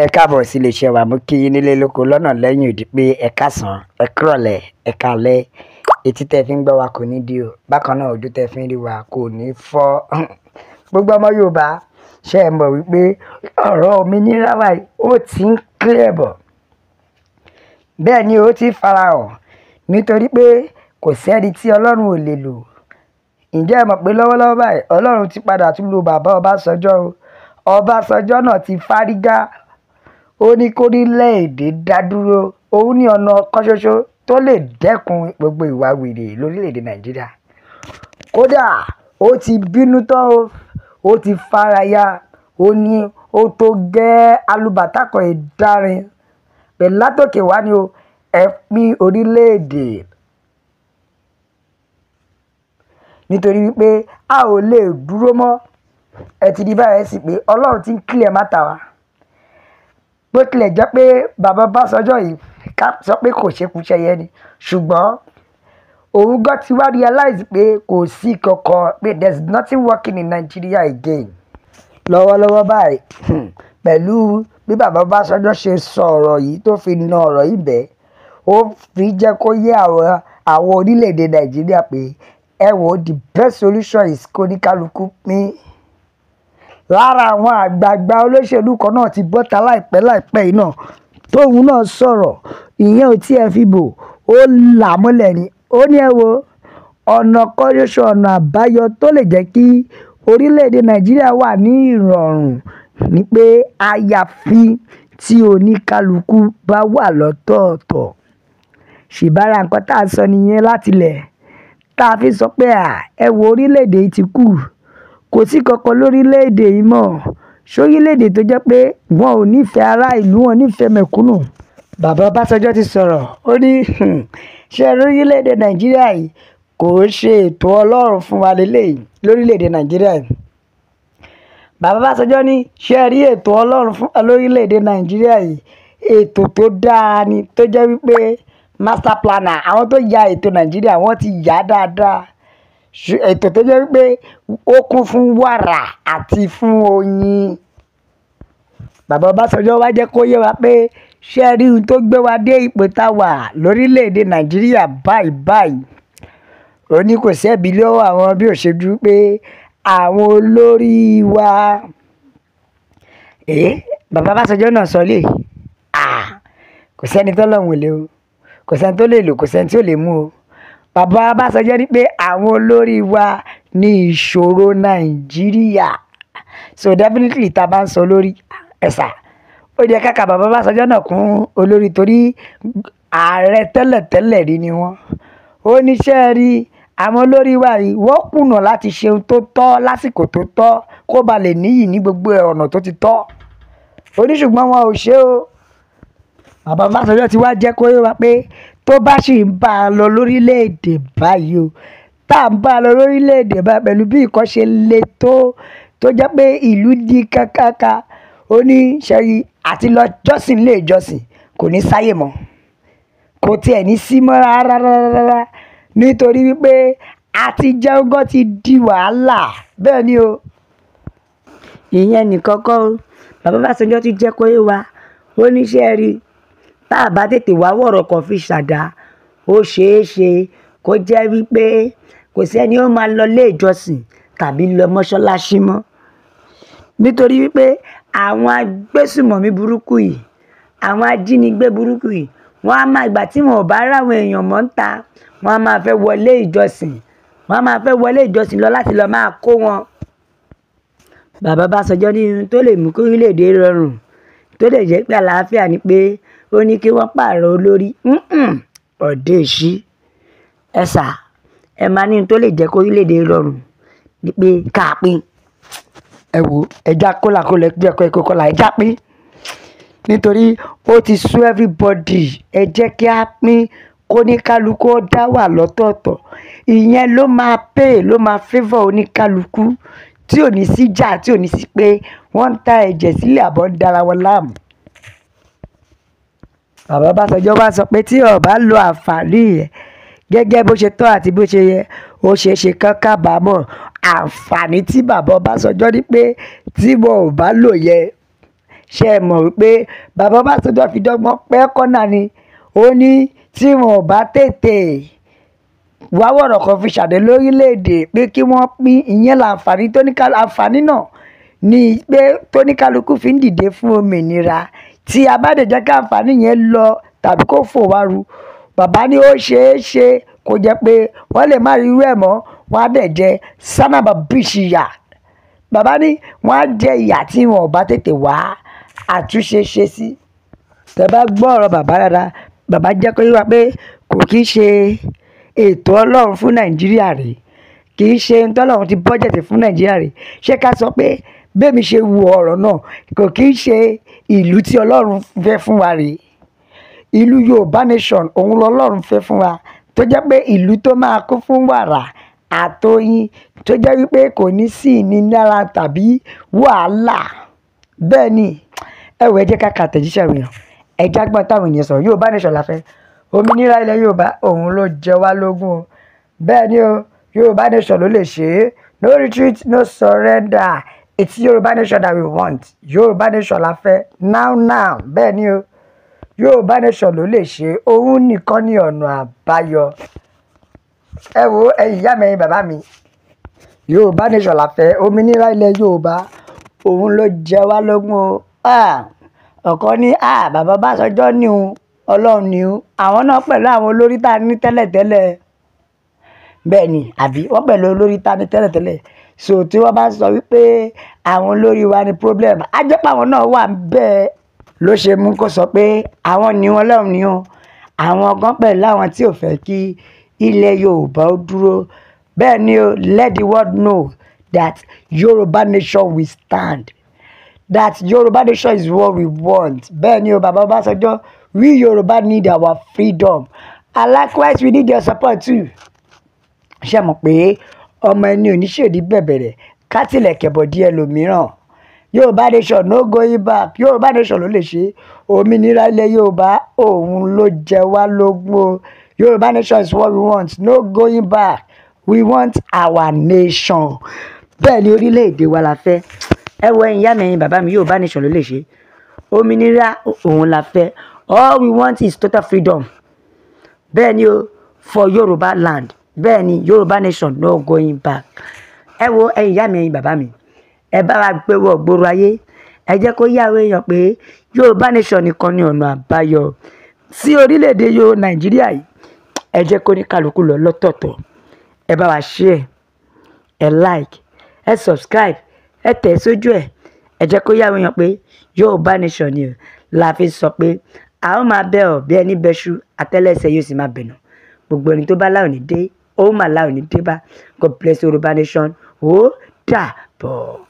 Ẹ káàbọ̀ sí iléeṣẹ́ wa, mo kí yín nílé lóko lọ́nà lẹ́yìn odi pé ẹ káàsán, ẹ kúrọ̀lẹ́, ẹ káalẹ́. Etí tẹ́ fi ń gbọ́ wa kò ní di o, bákan náà ojú tẹ́ fi ń rí wa kò ní fọ́. Gbogbo ọmọ Yorùbá ṣe é mọ̀ wípé ọ̀rọ̀ òmìnira wa ó ti ń clear bọ̀. Bẹ́ẹ̀ ni ó ti farahàn nítorí pé kò sẹ́ni tí Ọlọ́run ò lè lò. Ǹjẹ́ ẹ mọ̀ pé lọ́wọ́lọ́wọ́ báyìí Ọlọ́run ti padà tún lo bàbá Ọbásanjọ́ o. Ọbásanjọ́ náà ti fárígá, ó ní kórílẹ̀-èdè dá dúró, òun ní ọ̀nà kan ṣoṣo tó lè dẹ́kun gbogbo ìwà wèrè lórílẹ̀-èdè Nàìjíríà. Kódà ó ti bínú tán o, ó ti faraya, ó ní ó tó gẹ́ alùbàtà kan ìdárin pẹ̀lú látòkè wá ni o, ẹ pín orílẹ̀-èdè. Nítorí wípé a ò lè dúró mọ́, ẹ ti di báyìí sí pé Ọlọ́run ti ń clear mátà wa. Bó tilẹ̀ jẹ́ pé bàbá Ọbásanjọ́ yìí ká sọ pé kò ṣekú ṣẹyẹ ni, ṣùgbọ́n òun gan ti wá realize pé kò sí kankan, pé there's nothing working in Nigeria again. Lọ́wọ́lọ́wọ́ báyìí pẹ̀lú bí bàbá Ọbásanjọ́ ṣe sọ ọ̀rọ̀ yìí tó fi na ọ̀rọ̀ yìí bẹ́ẹ̀, ó fi jẹ́ kó yé àwọn orílẹ̀-èdè Nàìjíríà pé ẹ wò, the best solution is kóníkálukú pín. Lára àwọn àgbààgbà olóṣèlú kan náà ti bọ́ta láìpẹ́ yìí náà tóun náà sọ̀rọ̀, ìyẹn ò tí ẹ fi bò, ó là mọ́lẹ̀ ni. Ó ní ẹ wo, ọ̀nà kan ṣoṣo, ọ̀nà àbáyọ tó lè jẹ́ kí orílẹ̀-èdè Nàìjíríà wà ní ìrọ̀rùn ni pé àyàfi tí oníkálukú bá wà lọ́tọ̀ọ̀tọ̀. Ṣèbára nǹkan tá a sọ nìyẹn látilẹ̀, tá a fi sọ pé ẹ wo orílẹ̀-èdè yìí ti kú, kò sí kankan lórílẹ̀-èdè yìí mọ́. Sórílẹ̀-èdè tó jẹ́ pé wọn ò nífẹ̀ẹ́ ará ìlú, wọn nífẹ̀ẹ́ mẹ̀kúnnù. Bàbá Ọbásanjọ́ ti sọ̀rọ̀, ó ní ṣé orílẹ̀-èdè Nàìjíríà yìí kò ṣe ètò Ọlọ́run fún wa lélẹ́yìí lórílẹ̀-èdè Nàìjíríà yìí. Bàbá Ọbásanjọ́ ní ṣé rí ètò Ọlọ́run fún wa lórílẹ̀-èdè Nàìjíríà yìí, ètò tó dáa ni, tó jẹ́ wípé master planner àwọn tó ya ètò Nàìjíríà wọ́n ti yà dáadáa. Ètò tó jẹ́ wípé ó kún fún wàrà àti fún oyin. Bàbá Ọbásanjọ́ wá jẹ́ kó yé wa pé ṣé rí ohun tó gbé wa dé ipò tá a wà lórílẹ̀-èdè Nàìjíríà báyìí. Ó ní kò sẹ́bi lọ́wọ́ àwọn bí ó ṣe dúró pé àwọn olórí wa. Bàbá Ọbásanjọ́ náà sọ lé, kò sẹ́ni tó lọ́hùn lé o, kò sẹ́ni tó lè lò, kò sẹ́ni tí ò lè mú o. Bàbá Ọbásanjọ́ ní pé àwọn olórí wa ní ìṣòro Nàìjíríà. So definitely tá a bá ń sọ lórí ẹ̀sà, ó jẹ́ ká ka bàbá Ọbásanjọ́ náà kún olórí torí ààrẹ tẹ́lẹ̀ rí ni wọ́n. Ó ní ṣé rí àwọn olórí wa yìí, wọ́n kùnà láti ṣe ohun tó tọ́ lásìkò tó tọ́ kó ba lè níyì ní gbogbo ọ̀nà tó ti tọ́. Ó ní ṣùgbọ́n wọn ò ṣe o. Bàbá Ọbásanjọ́ ti wá jẹ́ kó yé wa pé tó bá sì ń bá a lọ lórílẹ̀-èdè báyìí o, tá à ń bá a lọ lórílẹ̀-èdè báyìí pẹ̀lú bí nǹkan ṣe le tó jẹ́ pé ìlú di kákáká, ó ní ṣẹ́rí àti lọ jọ́sìn lé ìjọsìn kò ní sáyè mọ́, kò tiẹ̀ ní sí mọ́ rárá nítorí wípé àti jẹun gan ti di wàhálà. Bẹ́ẹ̀ ni o, ìyẹn nìkan kọ́ o. Bàbá Ọbásanjọ́ ti jẹ́ kó yé wa, ó ní ṣẹ́rí tá a bá tètè wá wọ̀rọ̀ kan fi ṣàdá, ó ṣeé ṣe kó jẹ́ wípé kò sẹ́ni ó máa lọ ilé ìjọsìn tàbí lọ mọ́ṣáláṣí mọ́. Nítorí wípé àwọn agbésùmọ̀mí burúkú yìí, àwọn ajínigbé burúkú yìí, wọ́n á máa ìgbà tí wọn ò bá ráwọn èèyàn mọ́ ń ta, wọ́n á máa fẹ́ wọlé ìjọsìn, lọ láti lọ máa kó wọn. Bàbá Ọbásanjọ́ ní ohun tó lè mú kí orílẹ̀-èdè rọrùn, tó lè jẹ́ pé àlàáfíà ni pé ó ní kí wọ́n pààrọ̀ olórí. Ọ̀dẹ̀ èṣí ẹ̀sà, ẹ máa ní ohun tó lè jẹ́ kí orílẹ̀-èdè rọrùn ni pé ká pín. Ẹ wo, ẹja kólàkólẹ̀ bí ẹ̀kọ́ ẹ̀kọ́ kọ́là, ẹja pín. Nítorí ó ti sú everybody, ẹ jẹ́ kí a pín, kóníkálukú ó dá wà lọ́tọ̀ọ̀tọ̀. Ìyẹn ló máa ló máa favour oníkálukú, tí ò ní sí jà, tí ò ní sí pé wọ́n ń ta ẹ̀jẹ̀ sílẹ̀ àbọ̀ ń dára wọn láàmú. Bàbá Ọbásanjọ́ wá sọ pé tí ó bá lo àǹfààní yẹn gẹ́gẹ́ bó ṣe tọ́ àti bó ṣe yẹ, ó ṣeé ṣe kán kábàámọ̀ àǹfààní tí bàbá Ọbásanjọ́ ní pé tí wọn ò bá lò yẹ ṣé ẹ mọ̀ wípé bàbá Ọbásanjọ́ fi dọ́gbọ́n pẹ́ kọ́nà ni ó ní tí wọn ò bá tètè wá wọ̀rọ̀ kan fi ṣàdé lórílẹ̀‐èdè pé kí wọ́n pín ìyẹn láǹfààní àǹfààní náà ní pé tóníkálukú fi ń dìde fún òmìnira tí a bá dẹ̀ jẹ́ ká àǹfààní yẹn lọ tàbí kó fò wá ru bàbá ní ó ṣeé ṣe kó jẹ́ pé wọ́n lè má rí irú ẹ̀ mọ́ wọ́n á dẹ̀ jẹ sánábà bíṣì yà bàbá ní wọ́n á jẹ ìyà tí wọn ò bá tètè wá àtúnṣe ṣe sí. tẹ́ bá gbọ́ ọ̀rọ̀ bàbá dáadáa bàbá jẹ́ kó yé wa pé kò kí í ṣe ètò ọlọ́run fún nàìjíríà rèé kì í ṣe ohun tọ́lọ́run ti bọ́jẹ̀tì fún nàìjíríà rèé ṣé ká sọ pé bẹ́ẹ̀mi ṣe wo ọ̀rọ̀ náà kò kì í ṣe ìlú tí ọlọ́run fẹ́ fún wa rèé ìlú yorùbá nation òun lọ́lọ́run fẹ́ fún wa tó jẹ́ pé ìlú tó máa kún fún wàrà àtọyìn tó jẹ́ wípé kò ní sí ìnilára tàbí wàhálà bẹ́ẹ̀ ni ẹ jẹ́ ká ka àtẹ̀jíṣẹ́ èèyàn ẹ jágbọ́n táwọn ènìyàn sọ̀rọ̀ yorùbá nation la fẹ́ òmìnira ilẹ̀ yorùbá òun ló jẹ wá lógún o bẹ́ẹ̀ ni o yorùbá nation ló lè ṣe é no retreat no surrender it's yorùbá nation that we want yorùbá nation la fẹ́ now bẹ́ẹ̀ ni o yorùbá nation ló lè ṣe é òun nìkan ní ọ̀nà àbáyọ ẹ wo ẹ̀yin ìyá mi ẹ̀yin bàbá mi yorùbá nation la fẹ́ òmìnira ilẹ̀ yorùbá òun ló jẹ wá lógún o ọ̀kan ní bàbá Ọbásanjọ́ ní o ọlọ́run ni o àwọn náà pẹ̀lú àwọn olórí tá a ní tẹ́lẹ̀tẹ́lẹ̀ bẹ́ẹ̀ ni àbí wọ́n pẹ̀lú olórí tá a ní tẹ́lẹ̀tẹ́lẹ̀ so tí wọ́n bá sọ wípé àwọn olórí wa ní problem á jẹ́ pé àwọn náà wà bẹ́ẹ̀ ló ṣe mú kó sọ pé àwọn ni wọn lọ́run ni o àwọn gan pẹ̀lú àwọn tí ò fẹ́ kí ilẹ̀ yorùbá ó dúró bẹ́ẹ̀ ni o let the world know that yorùbá nation will stand that yorùbá nation is what we want bẹ́ẹ̀ ni o bàbá Ọbásanjọ́ we yorùbá need our freedom and likewise we need your support too ṣe mọ̀ pé ọmọ ẹni oníṣèdí bẹ̀bẹ̀rẹ̀ ká tilẹ̀ kẹ̀bọ̀ díẹ̀ lòmíràn yorùbá nation no going back yorùbá nation ló lè ṣe òmìnira ilẹ̀ yorùbá òun ló jẹ wá lógún o yorùbá nation is what we want no going back we want our nation bẹ́ẹ̀ ni orílẹ̀-èdè wa la fẹ́ ẹ wo ẹ̀yin ìyá mi ẹ̀yin bàbá mi yorùbá nation ló lè ṣe òmìnira òun la fẹ́ all we want is total freedom bẹ́ẹ̀ ni o for yorùbá land bẹ́ẹ̀ ni yorùbá nation no going back ẹ wo ẹ̀yin ìyá mi ẹ̀yin bàbá mi ẹ bá wa gbé wọ gbòòrò ayé ẹ jẹ́ kó yá àwọn èèyàn pé yorùbá nation nìkan ni ọ̀nà àbáyọ sí orílẹ̀-èdè nàìjíríà yìí ẹ jẹ́ kó ní kálukú lọ lọ́tọ̀ọ̀tọ̀ ẹ bá wa share ẹ like ẹ subscribe ẹ tẹ̀ sójú ẹ jẹ́ kó yá àwọn èèyàn pé yorùbá nation ni la fi sọ pé a ó máa bẹ̀ ọ́ bí ẹni bẹ́ṣú àtẹ́lẹsẹ̀ yóò sì máa bẹ̀nà gbogbo ẹni tó bá láwọn ní dé ó mà láwọn ní dé bá God bless yorùbá nation ó dàbọ̀.